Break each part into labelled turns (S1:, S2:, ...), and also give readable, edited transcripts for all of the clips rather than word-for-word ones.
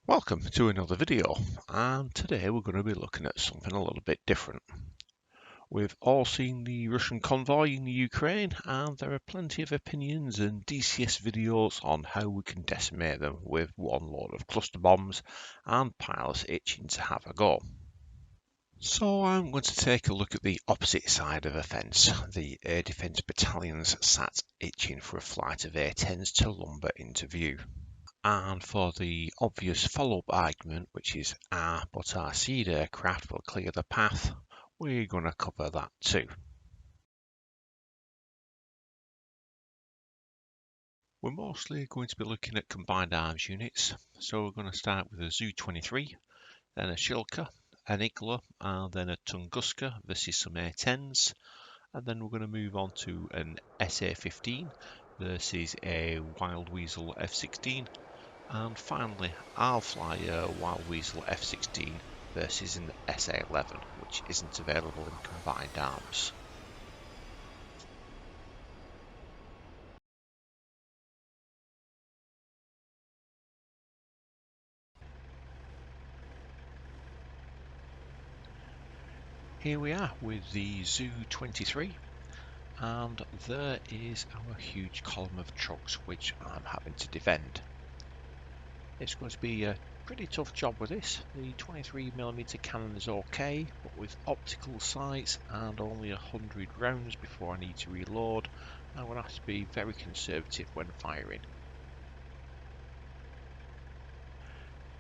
S1: Welcome to another video, and today we're going to be looking at something a little bit different. We've all seen the Russian convoy in the Ukraine, and there are plenty of opinions and DCS videos on how we can decimate them with one load of cluster bombs and pilots itching to have a go. So I'm going to take a look at the opposite side of the fence, the air defence battalions sat itching for a flight of A-10s to lumber into view. And for the obvious follow-up argument, which is but our seed aircraft will clear the path, we're going to cover that too. We're mostly going to be looking at combined arms units, so we're going to start with a ZU23, then a Shilka, an Igla, and then a Tunguska versus some A-10s, and then we're going to move on to an SA15 versus a Wild Weasel F-16, and finally, I'll fly a Wild Weasel F-16 versus an SA11, which isn't available in combined arms. Here we are with the ZU23, and there is our huge column of trucks which I'm having to defend. It's going to be a pretty tough job with this. The 23mm cannon is okay, but with optical sights and only 100 rounds before I need to reload, I'm going to have to be very conservative when firing.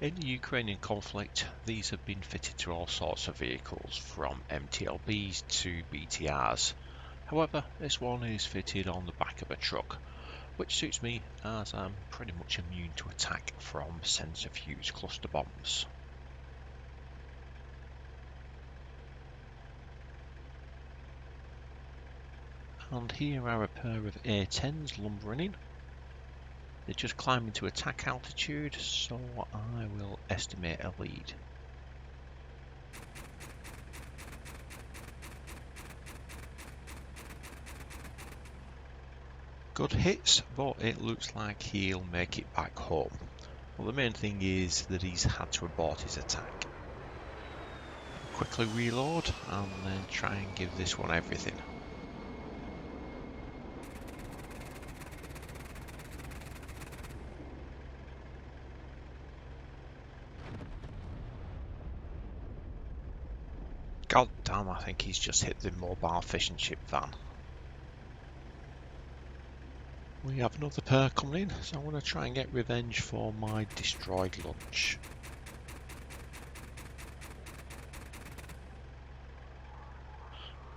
S1: In the Ukrainian conflict, these have been fitted to all sorts of vehicles, from MTLBs to BTRs. However, this one is fitted on the back of a truck, which suits me as I'm pretty much immune to attack from centrifuge cluster bombs. And here are a pair of A-10s lumbering in. They're just climbing to attack altitude, so I will estimate a lead. Good hits, but it looks like he'll make it back home. Well, the main thing is that he's had to abort his attack. Quickly reload and then try and give this one everything. God damn, I think he's just hit the mobile fishing ship van. We have another pair coming in, so I'm going to try and get revenge for my destroyed lunch.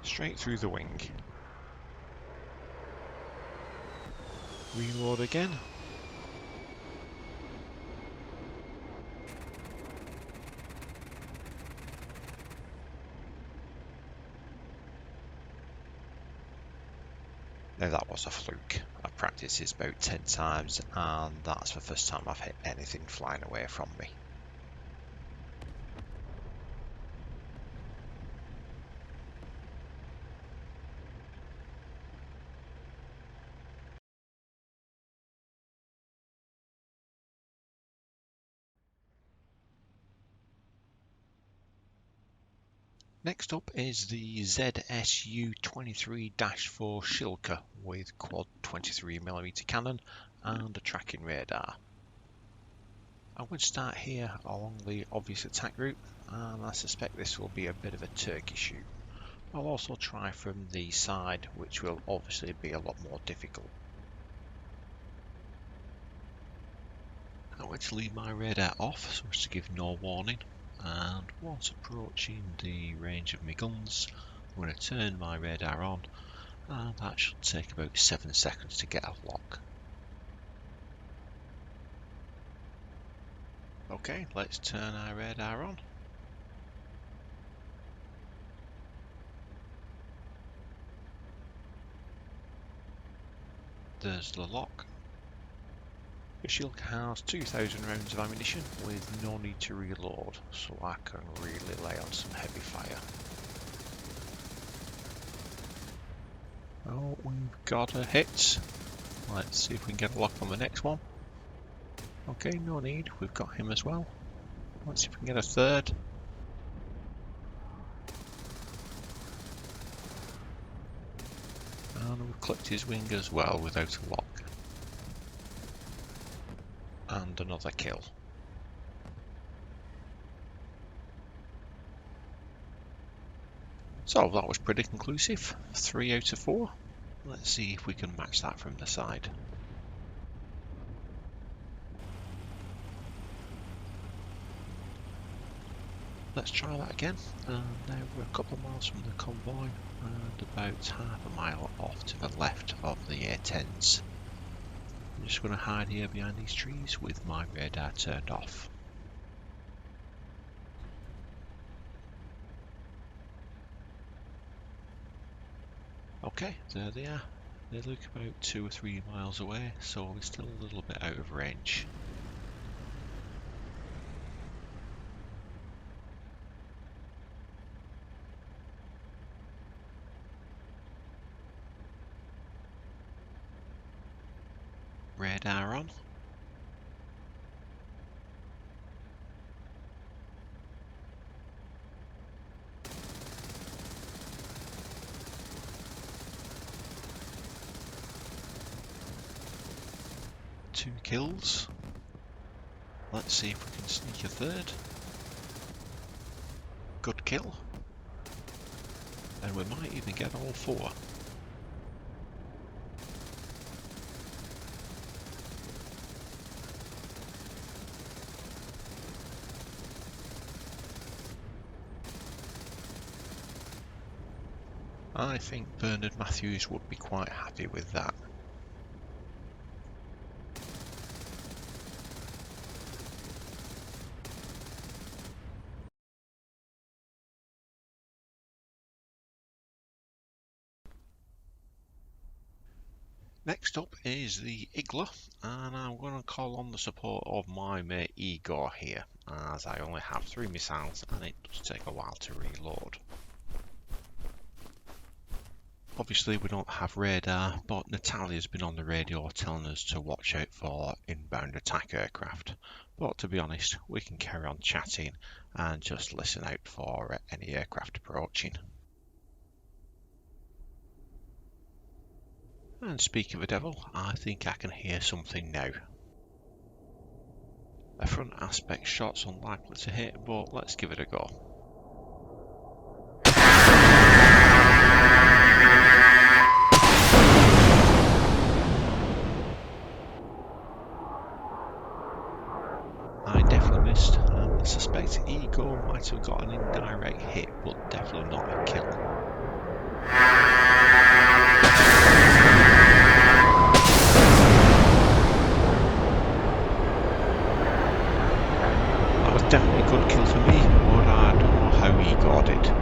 S1: Straight through the wing. Reload again. Now that was a fluke. I've practiced this about 10 times and that's the first time I've hit anything flying away from me. Next up is the ZSU23-4 Shilka with quad 23mm cannon and a tracking radar. I'm going to start here along the obvious attack route, and I suspect this will be a bit of a turkey shoot. I'll also try from the side, which will obviously be a lot more difficult. I'm going to leave my radar off so as to give no warning, and once approaching the range of my guns, I'm going to turn my radar on, and that should take about 7 seconds to get a lock. Okay, let's turn our radar on. There's the lock. The Shilka has 2,000 rounds of ammunition with no need to reload, so I can really lay on some heavy fire. Oh, we've got a hit. Let's see if we can get a lock on the next one. Okay, no need, we've got him as well. Let's see if we can get a third. And we've clipped his wing as well without a lock. And another kill. So that was pretty conclusive. 3 out of 4. Let's see if we can match that from the side. Let's try that again. And now we're a couple of miles from the convoy and about half a mile off to the left of the A10s. I'm just going to hide here behind these trees with my radar turned off. Okay, there they are. They look about 2 or 3 miles away, so we're still a little bit out of range. Radar on. Two kills. Let's see if we can sneak a third. Good kill. And we might even get all 4. I think Bernard Matthews would be quite happy with that. Next up is the Igla, and I'm going to call on the support of my mate Igor here, as I only have 3 missiles and it does take a while to reload. Obviously we don't have radar, but Natalia's been on the radio telling us to watch out for inbound attack aircraft. But to be honest, we can carry on chatting and just listen out for any aircraft approaching. And speaking of the devil, I think I can hear something now. A front aspect shot's unlikely to hit, but let's give it a go. I definitely missed, and I suspect Igor might have got an indirect hit, but definitely not a kill. That was definitely a good kill for me, but I don't know how Igor did.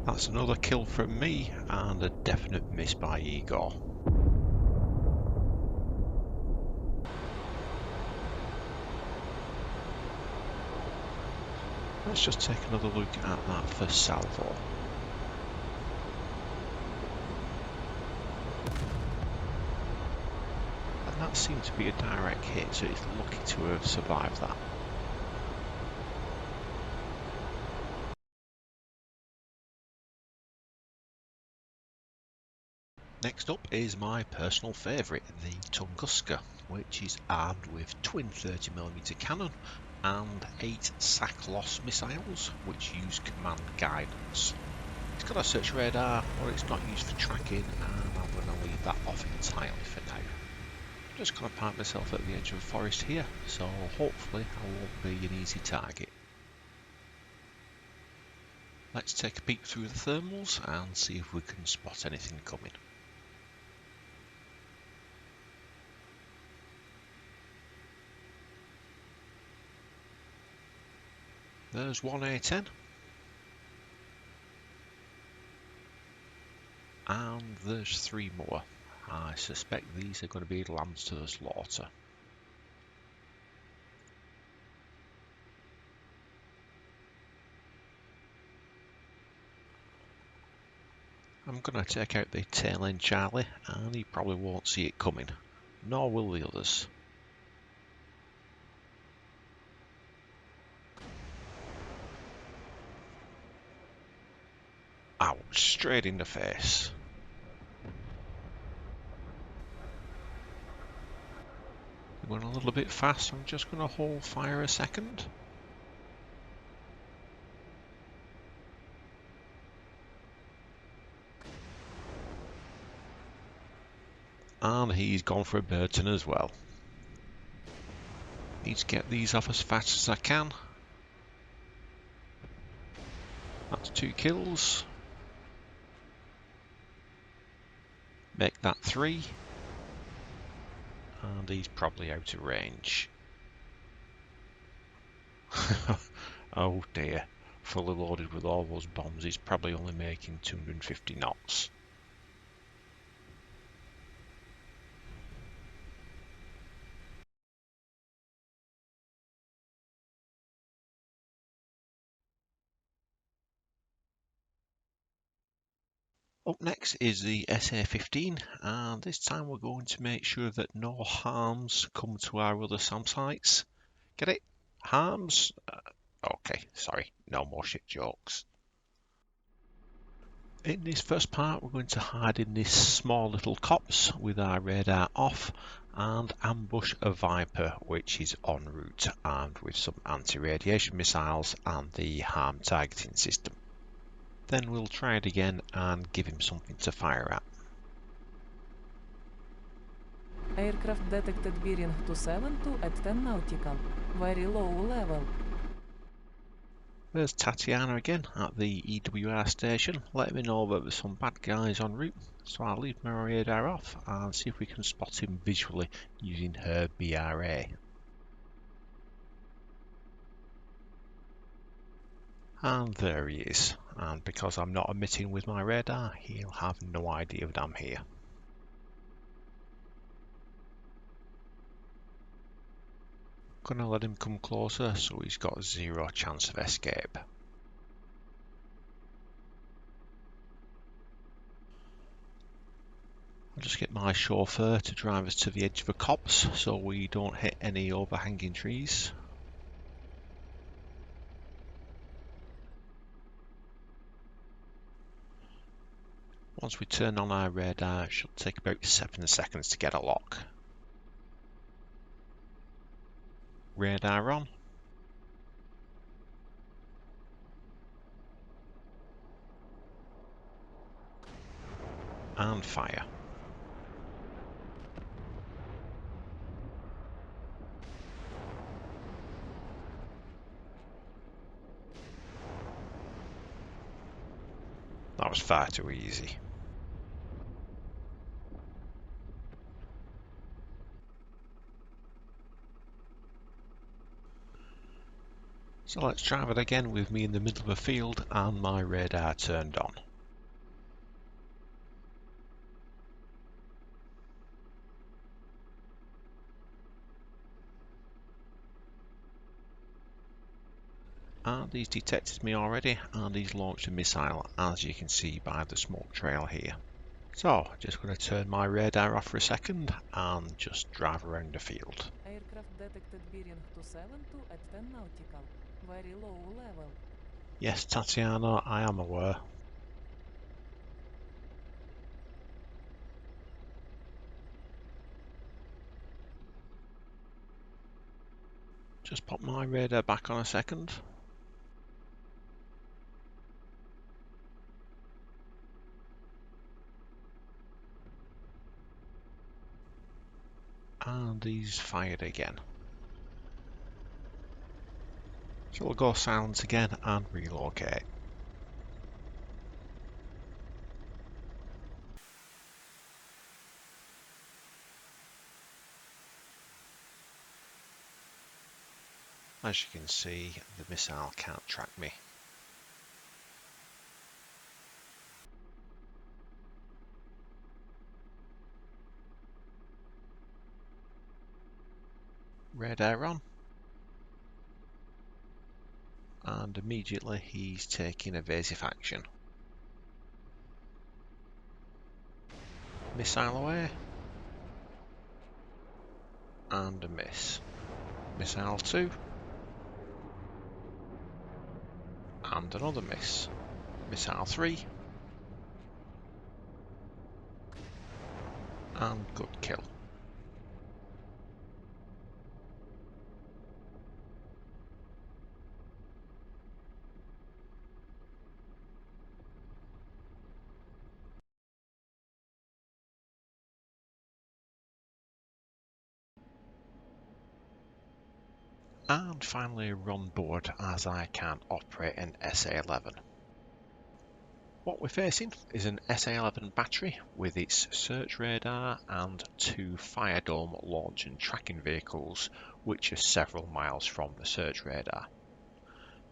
S1: That's another kill from me and a definite miss by Igor. Let's just take another look at that first salvo. And that seemed to be a direct hit, so it's lucky to have survived that. Next up is my personal favourite, the Tunguska, which is armed with twin 30mm cannon and 8 SAC-LOS missiles, which use command guidance. It's got a search radar, but it's not used for tracking, and I'm going to leave that off entirely for now. I'm just going to park myself at the edge of a forest here, so hopefully I won't be an easy target. Let's take a peek through the thermals and see if we can spot anything coming. There's one A10. And there's 3 more. I suspect these are going to be lambs to the slaughter. I'm going to take out the tail end Charlie, and he probably won't see it coming, nor will the others. Ouch, straight in the face. He went a little bit fast, so I'm just going to hold fire a second. And he's gone for a Burton as well. Need to get these off as fast as I can. That's 2 kills. Make that 3. And he's probably out of range. Oh dear. Fully loaded with all those bombs, he's probably only making 250 knots. Up next is the SA15, and this time we're going to make sure that no harms come to our other SAM sites. Get it? Harms? Okay, sorry, no more shit jokes. In this first part, we're going to hide in this small little copse with our radar off and ambush a Viper which is en route, armed with some anti-radiation missiles and the harm targeting system. Then we'll try it again and give him something to fire at.
S2: Aircraft detected bearing 272 at 10 nautical. Very low level.
S1: There's Tatiana again at the EWR station, letting me know that there's some bad guys en route, so I'll leave my radar off and see if we can spot him visually using her BRA. And there he is, and because I'm not emitting with my radar, he'll have no idea that I'm here. Gonna let him come closer so he's got 0 chance of escape. I'll just get my chauffeur to drive us to the edge of the copse so we don't hit any overhanging trees. Once we turn on our radar, it should take about 7 seconds to get a lock. Radar on. And fire. That was far too easy. So let's drive it again with me in the middle of a field and my radar turned on. And he's detected me already, and he's launched a missile, as you can see by the smoke trail here. So, just going to turn my radar off for a second and just drive around the field.
S2: Aircraft detected bearing 272 at 10 nautical. Very low level.
S1: Yes, Tatiana, I am aware. Just pop my radar back on a second. And he's fired again. So we'll go silent again and relocate. As you can see, the missile can't track me. Radar on. And immediately he's taking evasive action. Missile away. And a miss. Missile 2. And another miss. Missile 3. And good kill. And finally run board as I can't operate an SA11. What we're facing is an SA11 battery with its search radar and 2 Fire Dome launch and tracking vehicles which are several miles from the search radar.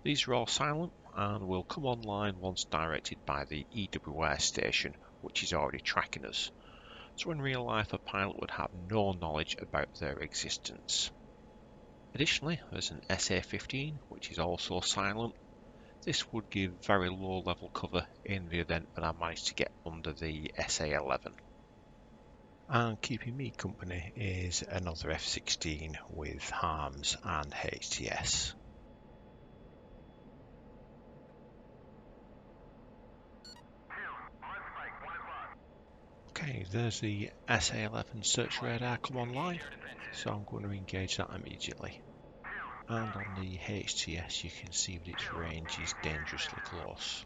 S1: These are all silent and will come online once directed by the EWR station which is already tracking us. So in real life a pilot would have no knowledge about their existence. Additionally, there's an SA15 which is also silent. This would give very low level cover in the event that I managed to get under the SA11. And keeping me company is another F-16 with harms and HTS. Okay, there's the SA11 search radar come online, so I'm going to engage that immediately. And on the HTS you can see that its range is dangerously close.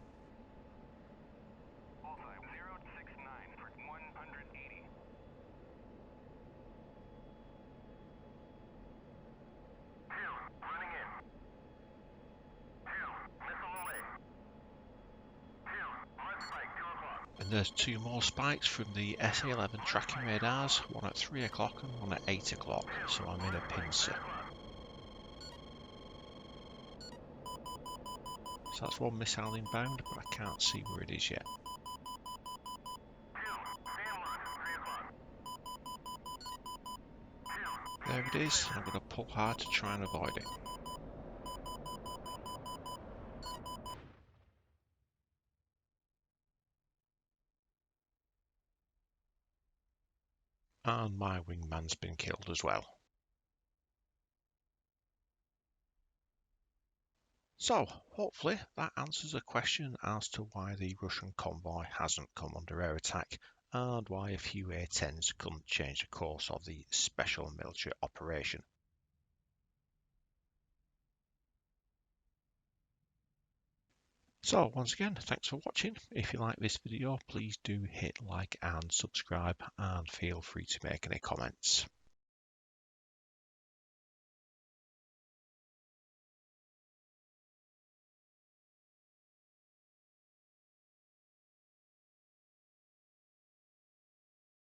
S1: And there's 2 more spikes from the SA11 tracking radars, one at 3 o'clock and one at 8 o'clock, so I'm in a pincer. So that's one missile inbound, but I can't see where it is yet. There it is, I'm going to pull hard to try and avoid it. And my wingman's been killed as well. So, hopefully that answers a question as to why the Russian convoy hasn't come under air attack and why a few A-10s couldn't change the course of the special military operation. So once again, thanks for watching. If you like this video, please do hit like and subscribe and feel free to make any comments.